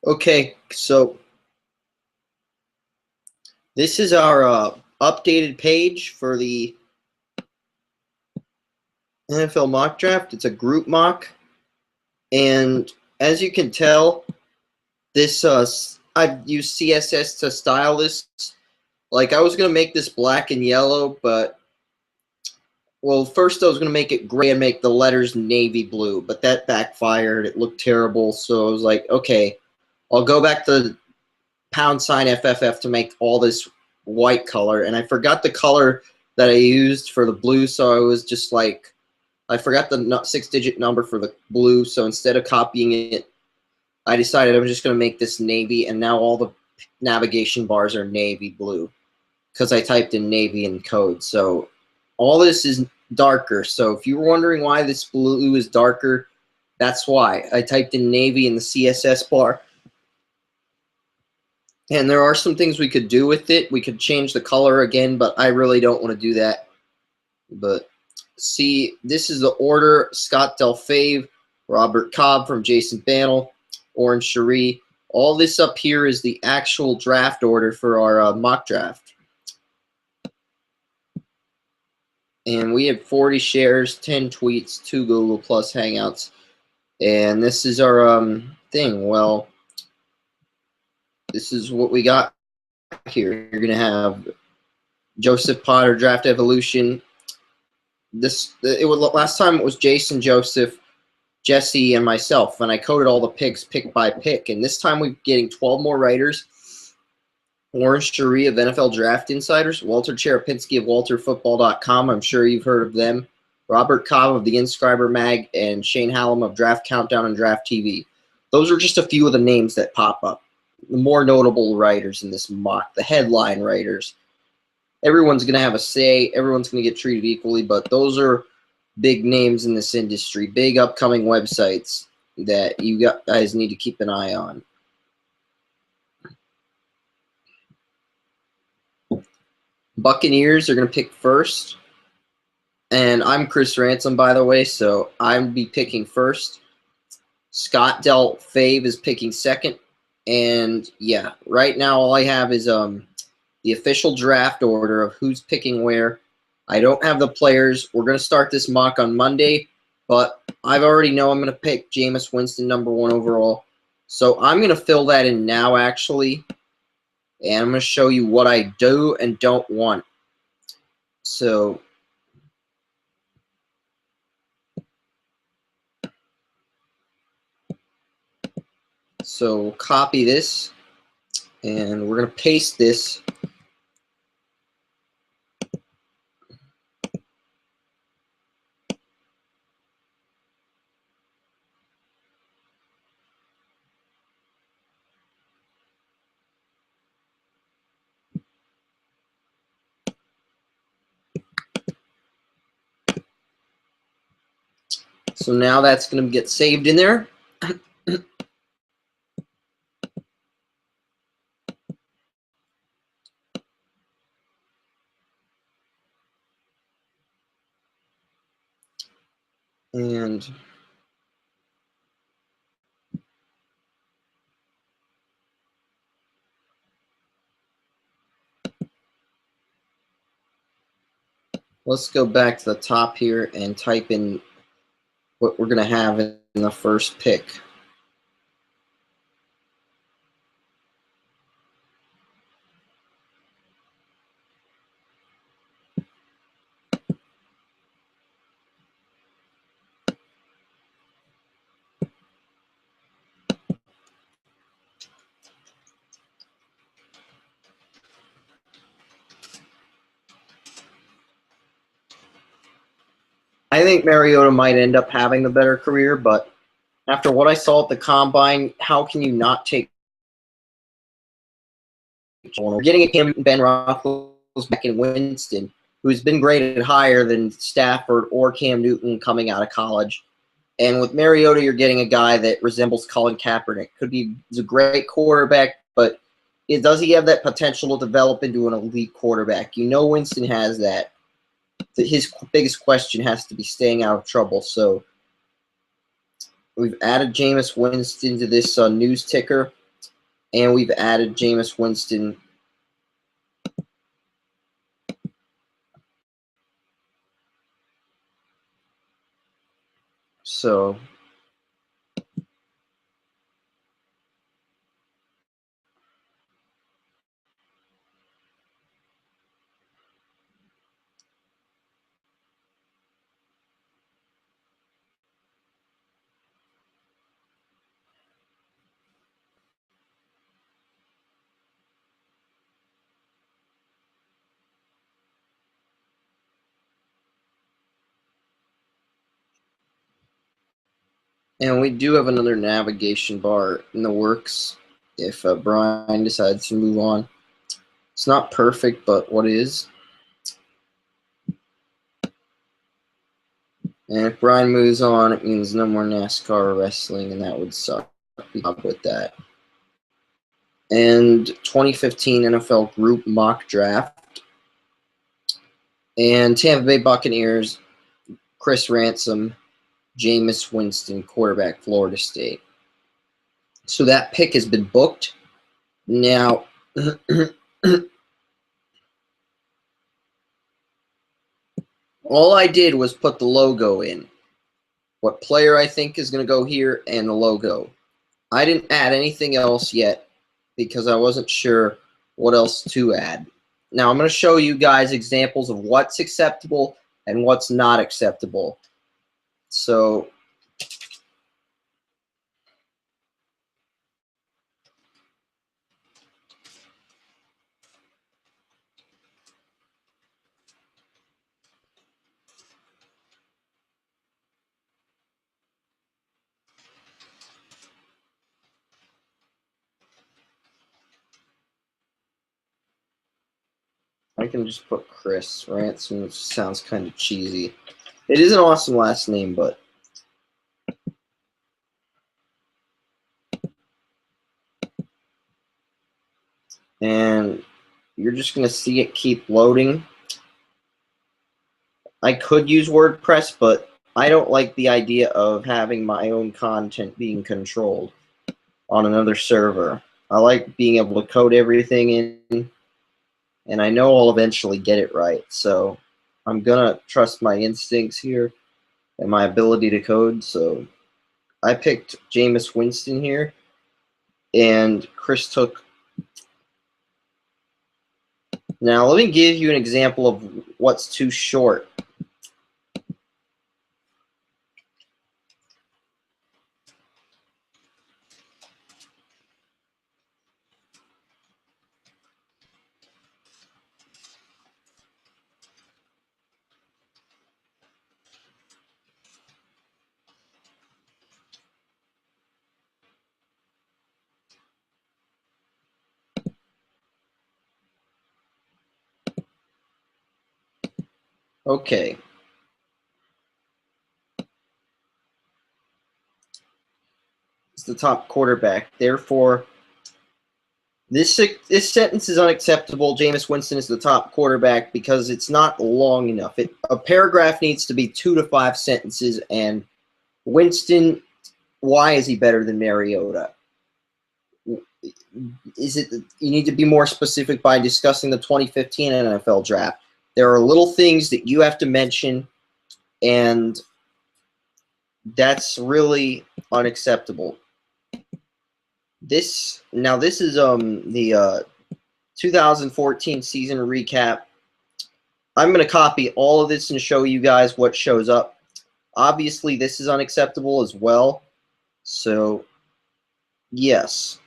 Okay, so this is our updated page for the NFL mock draft. It's a group mock, and as you can tell, this I've used CSS to style this. Like I was gonna make this black and yellow, but well, first I was gonna make it gray and make the letters navy blue, but that backfired. It looked terrible, so I was like, okay, I'll go back to # FFF to make all this white color, and I forgot the color that I used for the blue, so I was just like, I forgot the 6-digit number for the blue, so instead of copying it, I decided I was just going to make this navy, and now all the navigation bars are navy blue because I typed in navy in code. So all this is darker. So if you were wondering why this blue is darker, that's why. I typed in navy in the CSS bar. And there are some things we could do with it. We could change the color again, but I really don't want to do that. But see, this is the order. Scott Delfave, Robert Cobb from Jason Bannell, Orange Cherie. All this up here is the actual draft order for our mock draft. And we have 40 shares, 10 tweets, 2 Google Plus Hangouts. And this is our thing. Well, this is what we got here. You're going to have Joseph Potter, Draft Evolution. Last time it was Jason, Joseph, Jesse, and myself, and I coded all the picks pick by pick. And this time we're getting 12 more writers. Orange Cherie of NFL Draft Insiders, Walter Cherepinski of WalterFootball.com. I'm sure you've heard of them. Robert Cobb of the Inscriber Mag, and Shane Hallam of Draft Countdown and Draft TV. Those are just a few of the names that pop up. The more notable writers in this mock, the headline writers. Everyone's going to have a say. Everyone's going to get treated equally, but those are big names in this industry, big upcoming websites that you guys need to keep an eye on. Buccaneers are going to pick first. And I'm Chris Ransom, by the way, so I'll be picking first. Scott Delfave is picking second. And yeah, right now all I have is the official draft order of who's picking where. I don't have the players. We're going to start this mock on Monday, but I've already know I'm going to pick Jameis Winston #1 overall. So I'm going to fill that in now, actually, and I'm going to show you what I do and don't want. So copy this, and we're going to paste this. So now that's going to get saved in there. And let's go back to the top here and type in what we're going to have in the first pick. I think Mariota might end up having the better career, but after what I saw at the Combine, how can you not take we're getting him, Ben Roethlisberger, and Winston, who's been graded higher than Stafford or Cam Newton coming out of college. And with Mariota, you're getting a guy that resembles Colin Kaepernick. He's a great quarterback, but does he have that potential to develop into an elite quarterback? You know Winston has that. His biggest question has to be staying out of trouble. So we've added Jameis Winston to this news ticker. and we've added Jameis Winston. So and we do have another navigation bar in the works if Brian decides to move on. It's not perfect, but what is? And if Brian moves on, it means no more NASCAR or wrestling, and that would suck. Up with that. And 2015 NFL Group Mock Draft. And Tampa Bay Buccaneers, Chris Ransom, Jameis Winston, quarterback, Florida State. So that pick has been booked. Now, all I did was put the logo in. What player I think is going to go here and the logo. I didn't add anything else yet because I wasn't sure what else to add. Now, I'm going to show you guys examples of what's acceptable and what's not acceptable. So, I can just put Chris Ransom, which sounds kind of cheesy. It is an awesome last name, but and you're just going to see it keep loading. I could use WordPress, but I don't like the idea of having my own content being controlled on another server. I like being able to code everything in, and I know I'll eventually get it right. So I'm going to trust my instincts here and my ability to code. So I picked Jameis Winston here, and Chris took. Now let me give you an example of what's too short. Okay. It's the top quarterback. Therefore, this sentence is unacceptable. Jameis Winston is the top quarterback because it's not long enough. A paragraph needs to be 2 to 5 sentences, and Winston, why is he better than Mariota? Is it you need to be more specific by discussing the 2015 NFL draft? There are little things that you have to mention, and that's really unacceptable. This is the 2014 season recap. I'm going to copy all of this and show you guys what shows up. Obviously, this is unacceptable as well. So, yes.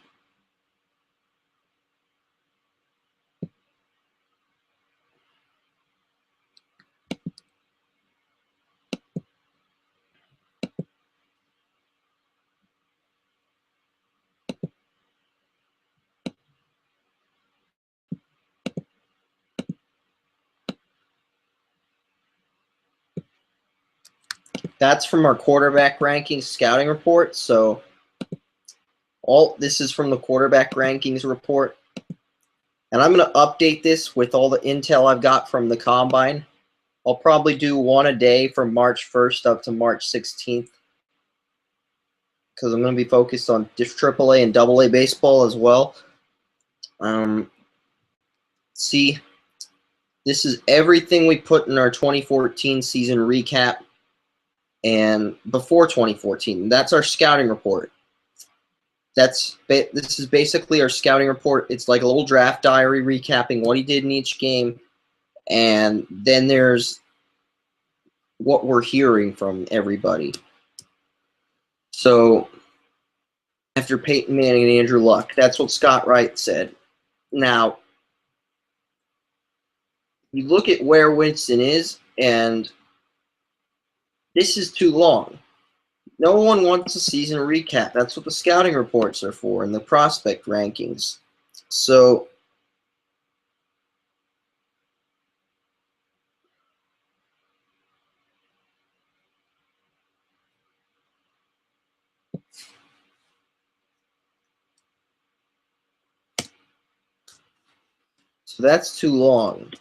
That's from our quarterback rankings scouting report. So, all this is from the quarterback rankings report. And I'm going to update this with all the intel I've got from the combine. I'll probably do one a day from March 1st up to March 16th. because I'm going to be focused on just AAA and AA baseball as well. See, this is everything we put in our 2014 season recap and before 2014. That's our scouting report. This is basically our scouting report. It's like a little draft diary recapping what he did in each game, and then there's what we're hearing from everybody. So after Peyton Manning and Andrew Luck, that's what Scott Wright said. Now, you look at where Winston is, and this is too long. No one wants a season recap. That's what the scouting reports are for and the prospect rankings. So that's too long.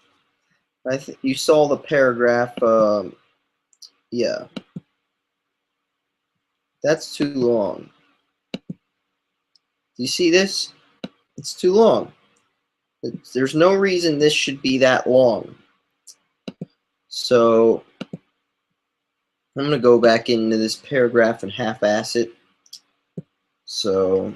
I think you saw the paragraph. Yeah, that's too long. Do you see this? It's too long. There's no reason this should be that long. So I'm going to go back into this paragraph and half-ass it. So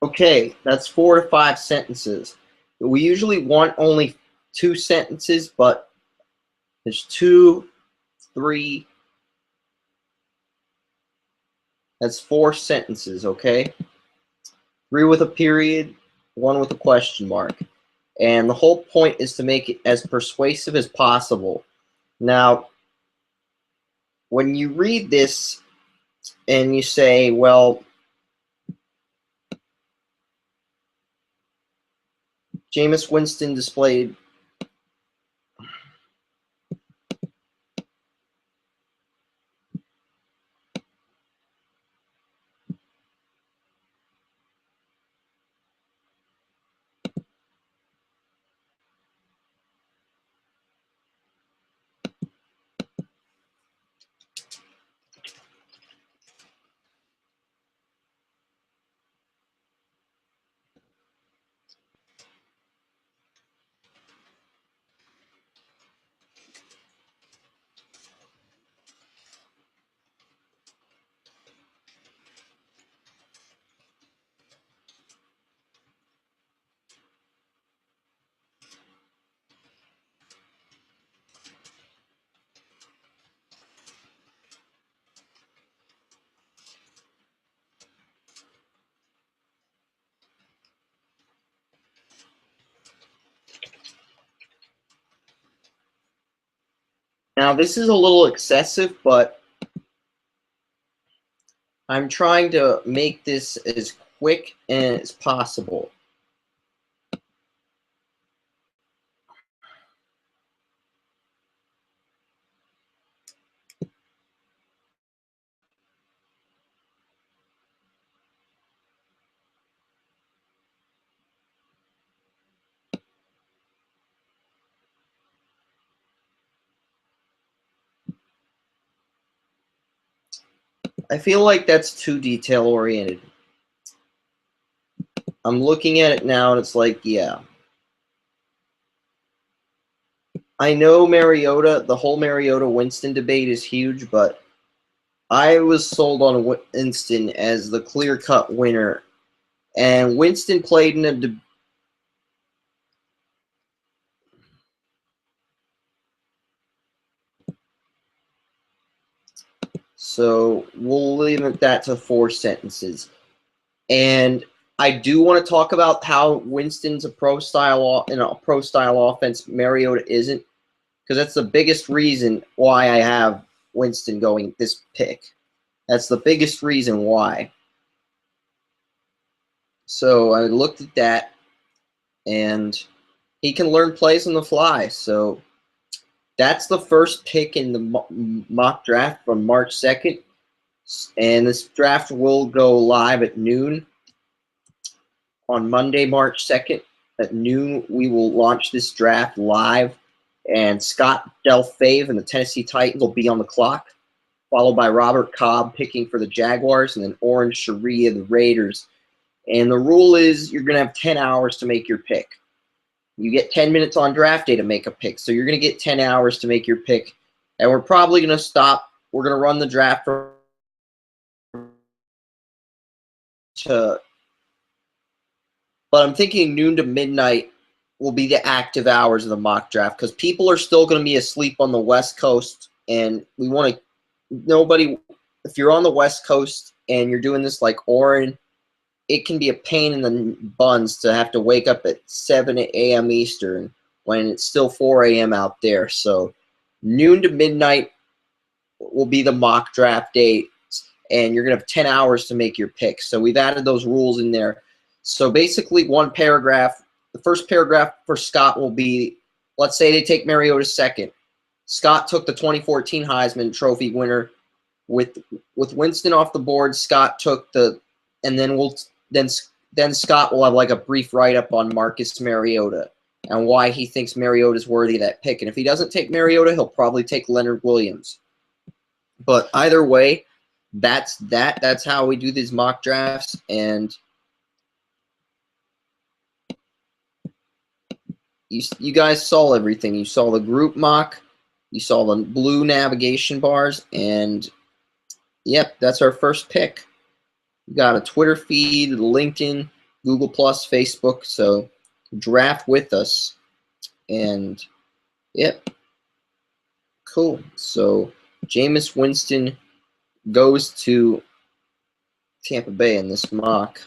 okay, that's 4 to 5 sentences. We usually want only 2 sentences, but there's 2, 3. That's 4 sentences, okay? 3 with a period, 1 with a question mark. And the whole point is to make it as persuasive as possible. Now, when you read this and you say, well, Jameis Winston displayed Now, this is a little excessive, but I'm trying to make this as quick as possible. I feel like that's too detail-oriented. I'm looking at it now, and it's like, yeah. I know Mariota, the whole Mariota-Winston debate is huge, but I was sold on Winston as the clear-cut winner. And Winston played in a so we'll limit that to 4 sentences. And I do want to talk about how Winston's a pro-style offense. Mariota isn't, because that's the biggest reason why I have Winston going this pick. That's the biggest reason why. So I looked at that, and he can learn plays on the fly. So that's the first pick in the mock draft from March 2nd. And this draft will go live at noon on Monday, March 2nd. At noon, we will launch this draft live. And Scott Delfave and the Tennessee Titans will be on the clock, followed by Robert Cobb picking for the Jaguars, and then Orange Sharia, the Raiders. And the rule is you're going to have 10 hours to make your pick. You get 10 minutes on draft day to make a pick. So you're going to get 10 hours to make your pick. And we're probably going to stop. We're going to run the draft but I'm thinking noon to midnight will be the active hours of the mock draft, because people are still going to be asleep on the West Coast, and we want to if you're on the West Coast and you're doing this like Oren, it can be a pain in the buns to have to wake up at 7 a.m. Eastern when it's still 4 a.m. out there. So noon to midnight will be the mock draft date, and you're going to have 10 hours to make your pick. So we've added those rules in there. So basically one paragraph, the first paragraph for Scott will be, let's say they take Mariota second. Scott took the 2014 Heisman Trophy winner. With Winston off the board, Scott took the, and then Scott will have like a brief write-up on Marcus Mariota and why he thinks Mariota is worthy of that pick. And if he doesn't take Mariota, he'll probably take Leonard Williams. But either way, that's that. That's how we do these mock drafts. And you guys saw everything. You saw the group mock. You saw the blue navigation bars. And, yep, that's our first pick. We got a Twitter feed, LinkedIn, Google+, Facebook. So draft with us. And, yep, cool. So Jameis Winston goes to Tampa Bay in this mock.